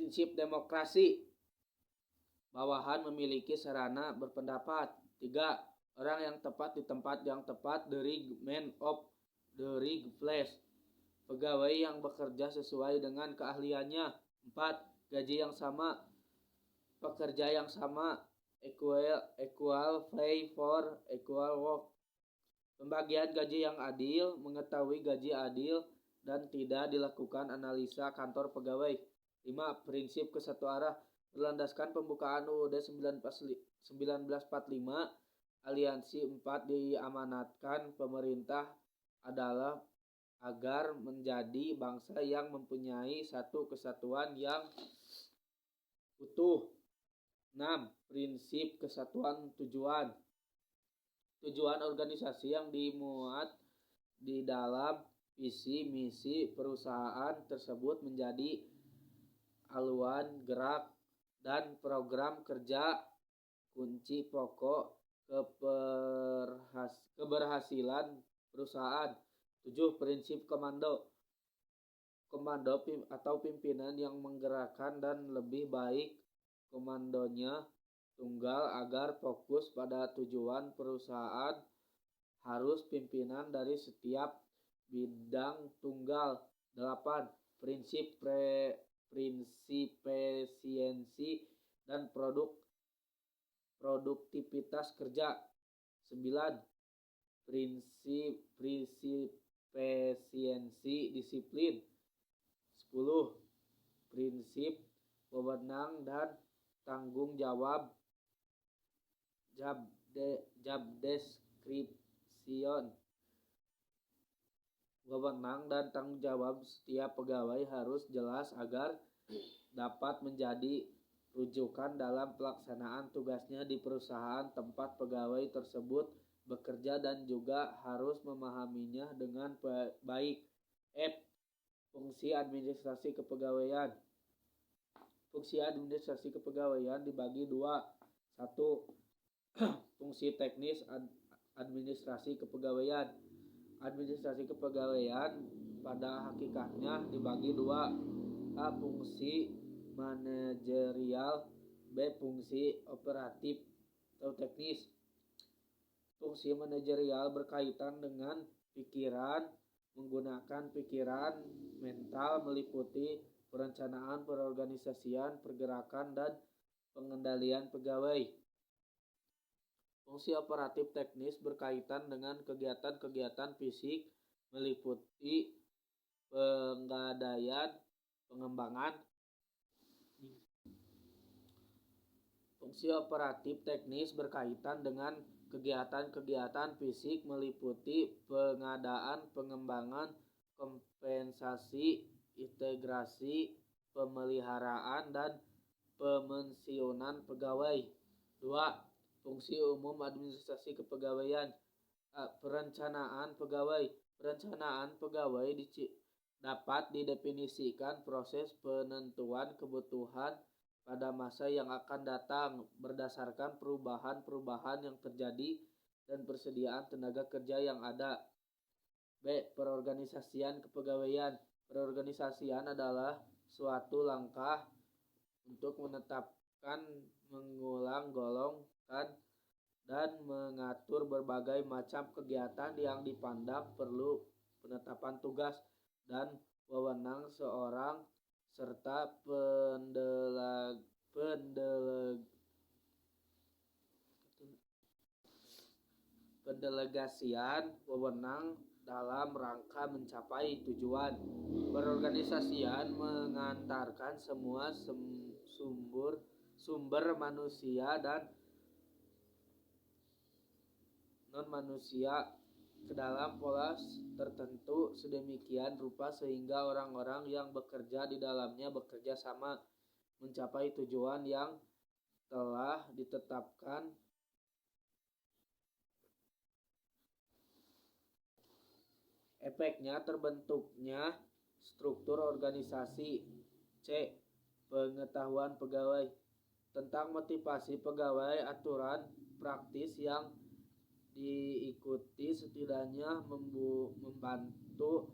Prinsip demokrasi. Bawahan memiliki sarana berpendapat. 3. Orang yang tepat di tempat yang tepat. The right man of the right place. Pegawai yang bekerja sesuai dengan keahliannya. 4. Gaji yang sama. Pekerja yang sama. Equal pay for equal work. Pembagian gaji yang adil. Mengetahui gaji adil dan tidak dilakukan analisa kantor pegawai. 5. Prinsip kesatu arah. Berlandaskan pembukaan UUD 1945, Aliansi 4 diamanatkan pemerintah adalah agar menjadi bangsa yang mempunyai satu kesatuan yang utuh. 6. Prinsip kesatuan tujuan. Tujuan organisasi yang dimuat di dalam visi misi perusahaan tersebut menjadi haluan gerak dan program kerja kunci pokok keberhasilan perusahaan. 7. Prinsip komando. Komando atau pimpinan yang menggerakkan dan lebih baik komandonya tunggal agar fokus pada tujuan perusahaan. Harus pimpinan dari setiap bidang tunggal. 8. Prinsip efisiensi dan produktivitas kerja. 9. Prinsip efisiensi disiplin. 10. Prinsip wewenang dan tanggung jawab. Job description. Wewenang dan tanggung jawab setiap pegawai harus jelas agar dapat menjadi rujukan dalam pelaksanaan tugasnya di perusahaan tempat pegawai tersebut bekerja dan juga harus memahaminya dengan baik. F. Fungsi administrasi kepegawaian. Fungsi administrasi kepegawaian dibagi dua. 1. Fungsi teknis administrasi kepegawaian. Administrasi kepegawaian pada hakikatnya dibagi dua. A. Fungsi manajerial. B. Fungsi operatif atau teknis. Fungsi manajerial berkaitan dengan pikiran, menggunakan pikiran mental meliputi perencanaan, perorganisasian, pergerakan, dan pengendalian pegawai. Fungsi operatif teknis berkaitan dengan kegiatan-kegiatan fisik meliputi penggadaian, pengembangan. Fungsi operatif teknis berkaitan dengan kegiatan-kegiatan fisik meliputi pengadaan, pengembangan, kompensasi, integrasi, pemeliharaan, dan pemensiunan pegawai. 2. Fungsi umum administrasi kepegawaian. Perencanaan pegawai. Perencanaan pegawai dapat didefinisikan proses penentuan kebutuhan pada masa yang akan datang berdasarkan perubahan-perubahan yang terjadi dan persediaan tenaga kerja yang ada. B. Perorganisasian kepegawaian. Perorganisasian adalah suatu langkah untuk menetapkan, mengulang golongkan, dan mengatur berbagai macam kegiatan yang dipandang perlu penetapan tugas dan wewenang seorang serta pendelegasian wewenang dalam rangka mencapai tujuan. Perorganisasian mengantarkan semua sumber manusia dan non-manusia ke dalam pola tertentu sedemikian rupa sehingga orang-orang yang bekerja di dalamnya bekerja sama mencapai tujuan yang telah ditetapkan. Efeknya terbentuknya struktur organisasi. C. Pengetahuan pegawai. Tentang motivasi pegawai, aturan praktis yang diikuti setidaknya membantu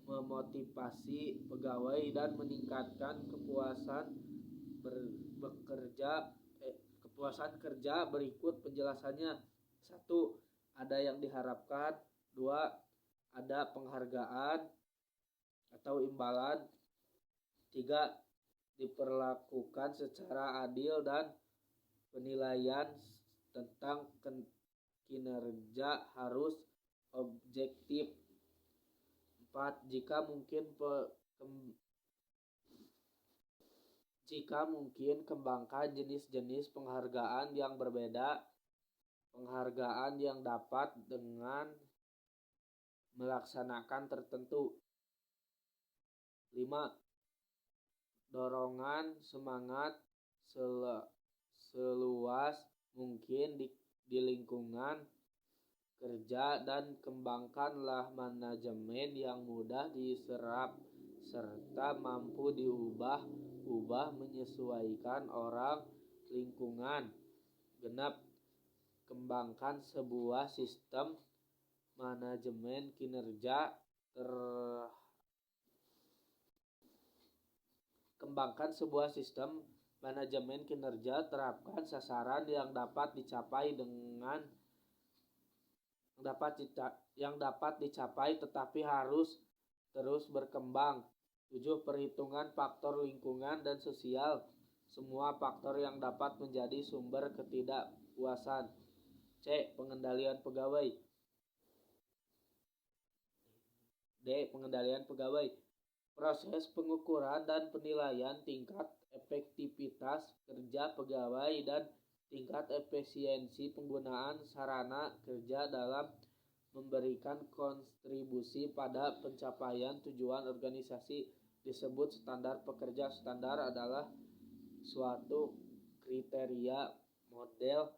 memotivasi pegawai dan meningkatkan kepuasan kepuasan kerja berikut penjelasannya. 1. Ada yang diharapkan. 2. Ada penghargaan atau imbalan. 3. Diperlakukan secara adil dan penilaian tentang kinerja harus objektif. 4. Jika mungkin kembangkan jenis-jenis penghargaan yang berbeda. Penghargaan yang dapat dengan melaksanakan tertentu. 5. Dorongan semangat seluas mungkin di lingkungan kerja dan kembangkanlah manajemen yang mudah diserap serta mampu diubah menyesuaikan orang lingkungan. 6. Kembangkan sebuah sistem manajemen kinerja terapkan sasaran yang dapat dicapai tetapi harus terus berkembang. 7. Perhitungan faktor lingkungan dan sosial. Semua faktor yang dapat menjadi sumber ketidakpuasan. C. Pengendalian pegawai. D. Pengendalian pegawai. Proses pengukuran dan penilaian tingkat efektivitas kerja pegawai dan tingkat efisiensi penggunaan sarana kerja dalam memberikan kontribusi pada pencapaian tujuan organisasi disebut standar pekerja. Standar adalah suatu kriteria model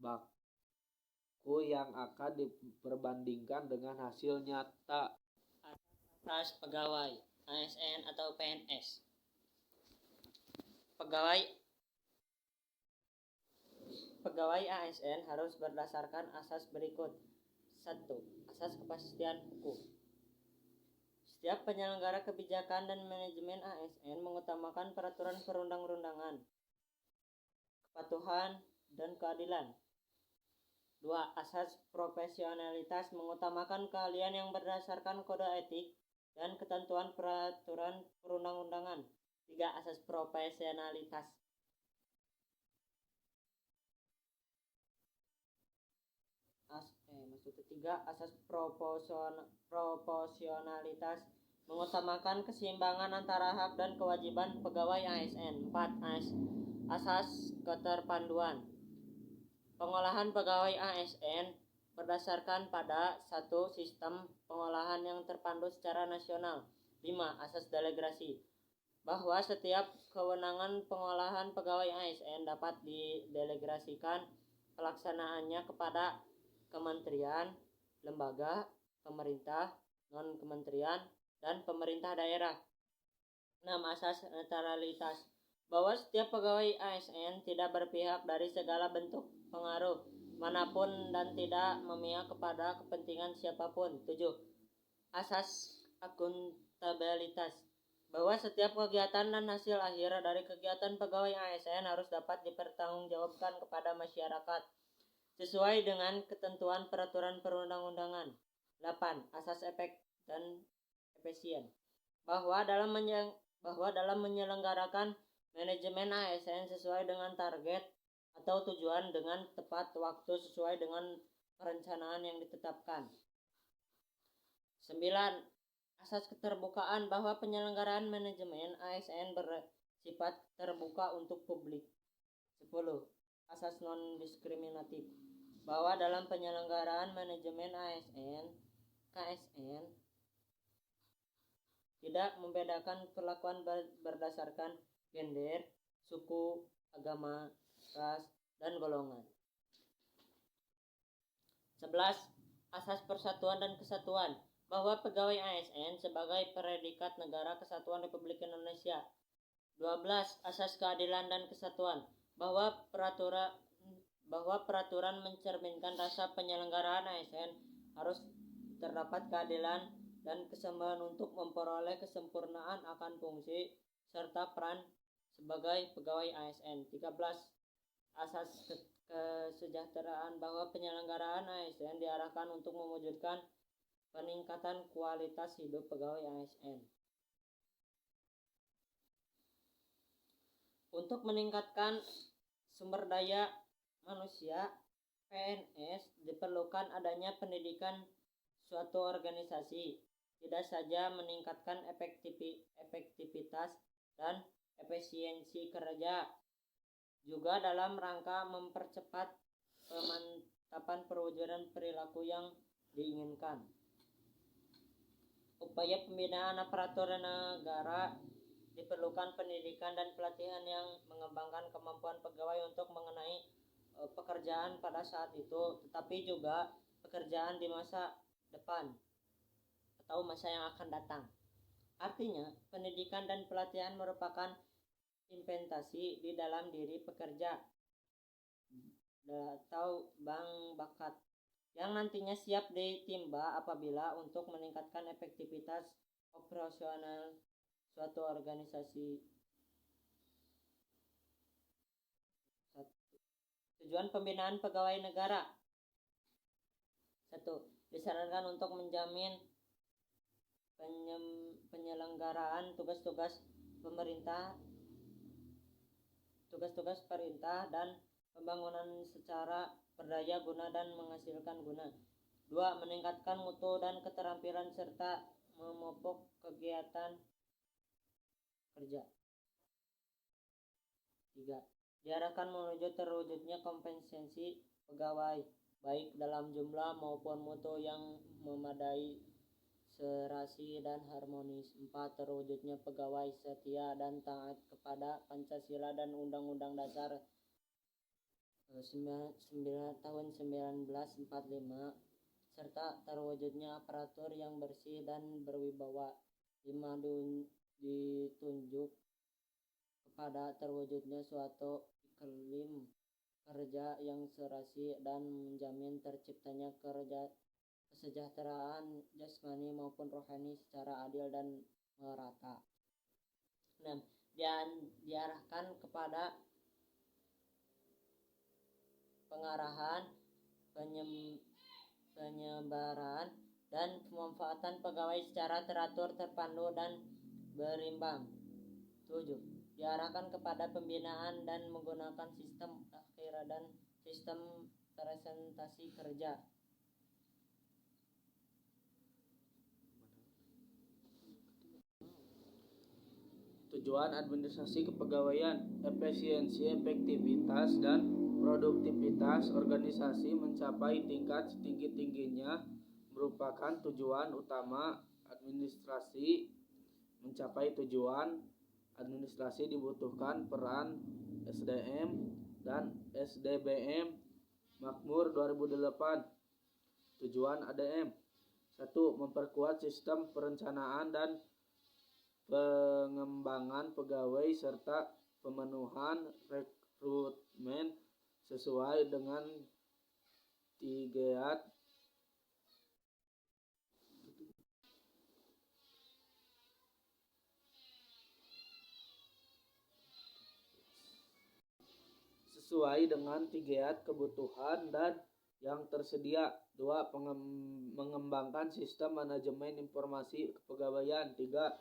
baku yang akan diperbandingkan dengan hasil nyata. Atas pegawai ASN atau PNS. Pegawai ASN harus berdasarkan asas berikut. 1. Asas kepastian hukum. Setiap penyelenggara kebijakan dan manajemen ASN mengutamakan peraturan perundang-undangan, kepatuhan, dan keadilan. 2. Asas profesionalitas mengutamakan keahlian yang berdasarkan kode etik dan ketentuan peraturan perundang-undangan. 3. Asas profesionalitas. Ketiga, asas proporsionalitas mengutamakan keseimbangan antara hak dan kewajiban pegawai ASN. 4. Asas keterpaduan. Pengolahan pegawai ASN berdasarkan pada satu sistem pengolahan yang terpadu secara nasional. 5. Asas delegasi, bahwa setiap kewenangan pengolahan pegawai ASN dapat didelegasikan pelaksanaannya kepada kementerian, lembaga, pemerintah, non-kementerian, dan pemerintah daerah. 6. Asas netralitas, bahwa setiap pegawai ASN tidak berpihak dari segala bentuk pengaruh manapun dan tidak memihak kepada kepentingan siapapun. 7. Asas akuntabilitas, bahwa setiap kegiatan dan hasil akhir dari kegiatan pegawai ASN harus dapat dipertanggungjawabkan kepada masyarakat sesuai dengan ketentuan peraturan perundang-undangan. 8. Asas efek dan efisien, bahwa dalam menyelenggarakan manajemen ASN sesuai dengan target atau tujuan dengan tepat waktu sesuai dengan perencanaan yang ditetapkan. 9. Asas keterbukaan, bahwa penyelenggaraan manajemen ASN bersifat terbuka untuk publik. 10. Asas non-diskriminatif, bahwa dalam penyelenggaraan manajemen ASN, KSN tidak membedakan perlakuan berdasarkan gender, suku, agama, ras, dan golongan. 11. Asas persatuan dan kesatuan, bahwa pegawai ASN sebagai predikat negara kesatuan Republik Indonesia. 12. Asas keadilan dan kesatuan, bahwa peraturan mencerminkan rasa penyelenggaraan ASN harus terdapat keadilan dan keseimbangan untuk memperoleh kesempurnaan akan fungsi serta peran sebagai pegawai ASN. 13. Asas kesejahteraan bahwa penyelenggaraan ASN diarahkan untuk mewujudkan peningkatan kualitas hidup pegawai ASN. Untuk meningkatkan sumber daya manusia PNS diperlukan adanya pendidikan suatu organisasi, tidak saja meningkatkan efektivitas dan efisiensi kerja, juga dalam rangka mempercepat pemantapan perwujudan perilaku yang diinginkan. Upaya pembinaan aparatur negara diperlukan pendidikan dan pelatihan yang mengembangkan kemampuan pegawai untuk mengenai pekerjaan pada saat itu, tetapi juga pekerjaan di masa depan atau masa yang akan datang. Artinya, pendidikan dan pelatihan merupakan investasi di dalam diri pekerja atau bank bakat yang nantinya siap ditimba apabila untuk meningkatkan efektivitas operasional suatu organisasi. Tujuan pembinaan pegawai negara. 1. Disarankan untuk menjamin penyelenggaraan tugas-tugas pemerintah, tugas-tugas perintah dan pembangunan secara berdaya guna dan menghasilkan guna. 2. Meningkatkan mutu dan keterampilan serta memupuk kegiatan kerja. 3. Diarahkan menuju terwujudnya kompetensi pegawai, baik dalam jumlah maupun mutu yang memadai, serasi dan harmonis. 4. Terwujudnya pegawai setia dan taat kepada Pancasila dan Undang-Undang Dasar 9 tahun 1945, serta terwujudnya aparatur yang bersih dan berwibawa. 5. Ditunjuk kepada terwujudnya suatu iklim kerja yang serasi dan menjamin terciptanya kesejahteraan jasmani maupun rohani secara adil dan merata. 6. Diarahkan kepada pengarahan, penyebaran, dan pemanfaatan pegawai secara teratur, terpandu, dan berimbang. 7. Diarahkan kepada pembinaan dan menggunakan sistem akhir dan sistem presentasi kerja. Tujuan administrasi kepegawaian, efisiensi, efektivitas, dan produktivitas organisasi mencapai tingkat setinggi-tingginya merupakan tujuan utama administrasi. Mencapai tujuan administrasi dibutuhkan peran SDM dan SDBM. Makmur 2008. Tujuan ADM. 1. Memperkuat sistem perencanaan dan pengembangan pegawai serta pemenuhan rekrutmen sesuai dengan tigeat kebutuhan dan yang tersedia. 2. Mengembangkan sistem manajemen informasi kepegawaian. 3.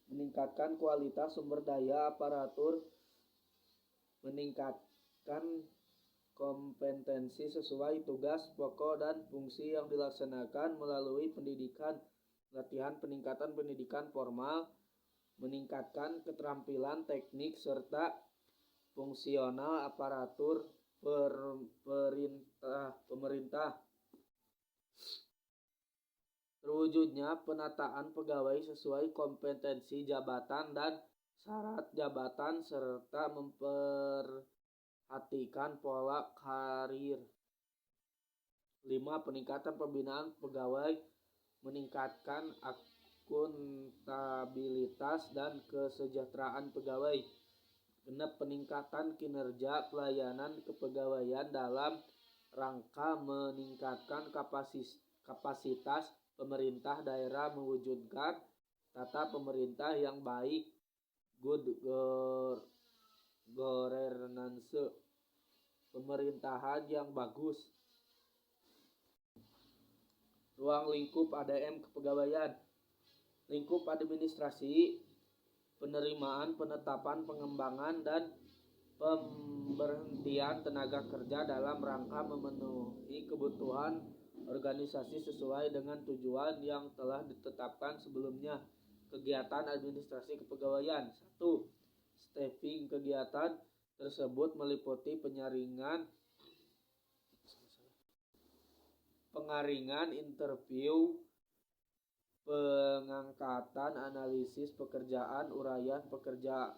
Meningkatkan kualitas sumber daya aparatur, meningkatkan kompetensi sesuai tugas pokok dan fungsi yang dilaksanakan melalui pendidikan, latihan, peningkatan pendidikan formal, meningkatkan keterampilan teknik serta fungsional aparatur pemerintah. Terwujudnya penataan pegawai sesuai kompetensi jabatan dan syarat jabatan serta memperhatikan pola karir. 5. Peningkatan pembinaan pegawai, meningkatkan akuntabilitas dan kesejahteraan pegawai. 6. Peningkatan kinerja pelayanan kepegawaian dalam rangka meningkatkan kapasitas pemerintah daerah mewujudkan tata pemerintah yang baik, good governance, pemerintahan yang bagus. Ruang lingkup ADM kepegawaian, lingkup administrasi, penerimaan, penetapan, pengembangan, dan pemberhentian tenaga kerja dalam rangka memenuhi kebutuhan organisasi sesuai dengan tujuan yang telah ditetapkan sebelumnya. Kegiatan administrasi kepegawaian. 1. Staffing. Kegiatan tersebut meliputi pengaringan, interview, pengangkatan, analisis pekerjaan, uraian pekerjaan,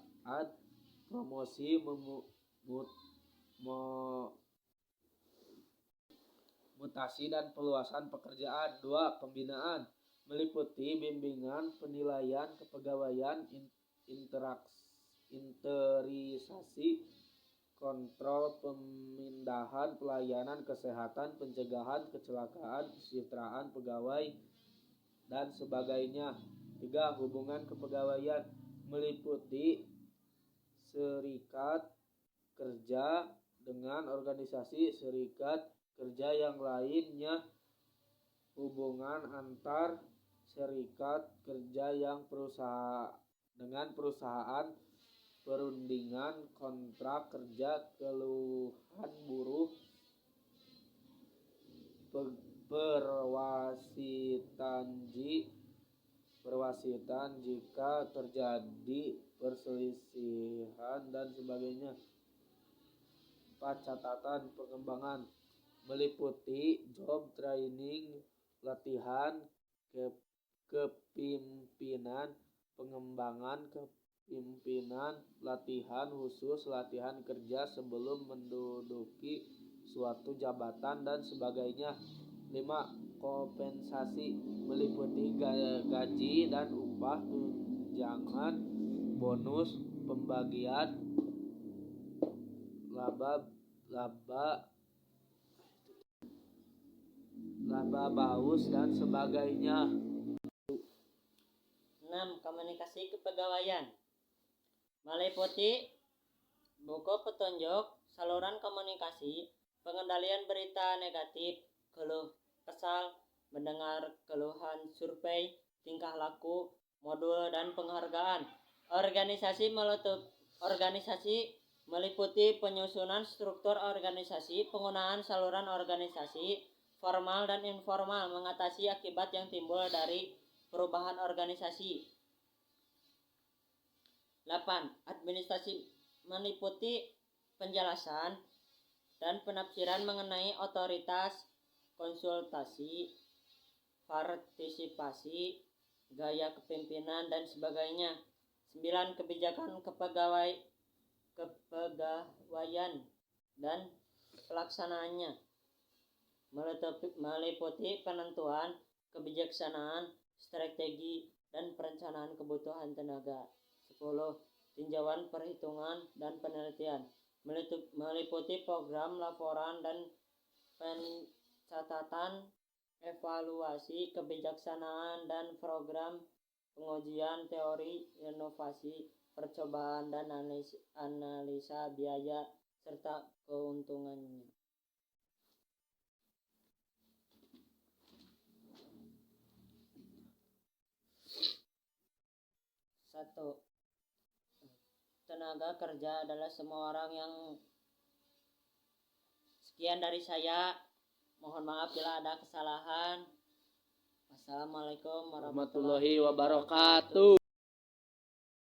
promosi, mutasi dan peluasan pekerjaan. 2. Pembinaan meliputi bimbingan, penilaian kepegawaian, interisasi, kontrol, pemindahan, pelayanan kesehatan, pencegahan kecelakaan, kesejahteraan pegawai, dan sebagainya. 3. Hubungan kepegawaian meliputi serikat kerja dengan organisasi serikat kerja yang lainnya, hubungan antar serikat kerja yang dengan perusahaan, perundingan kontrak kerja, keluhan buruh, perwasitan jika terjadi perselisihan, dan sebagainya. 4. Catatan pengembangan meliputi job training, latihan kepimpinan, pengembangan kepimpinan, latihan khusus, latihan kerja sebelum menduduki suatu jabatan, dan sebagainya. 5. Kompensasi meliputi gaji dan upah, tunjangan, bonus, pembagian laba baus, dan sebagainya. 6. Komunikasi kepegawaian meliputi buku petunjuk, saluran komunikasi, pengendalian berita negatif, keluh kesal, mendengar keluhan, survei, tingkah laku, modul, dan penghargaan. Organisasi meliputi penyusunan struktur organisasi, penggunaan saluran organisasi formal dan informal, mengatasi akibat yang timbul dari perubahan organisasi. 8. Administrasi meliputi penjelasan dan penafsiran mengenai otoritas, konsultasi, partisipasi, gaya kepemimpinan, dan sebagainya. 9. Kebijakan kepegawaian dan pelaksanaannya meliputi penentuan, kebijaksanaan, strategi, dan perencanaan kebutuhan tenaga. 10. Tinjauan, perhitungan, dan penelitian meliputi program, laporan, dan pencatatan, evaluasi kebijaksanaan, dan program pengujian teori, inovasi, percobaan, dan analisa biaya serta keuntungannya. 1. Tenaga kerja adalah semua orang yang. Sekian dari saya. Mohon maaf bila ada kesalahan. Wassalamualaikum warahmatullahi wabarakatuh.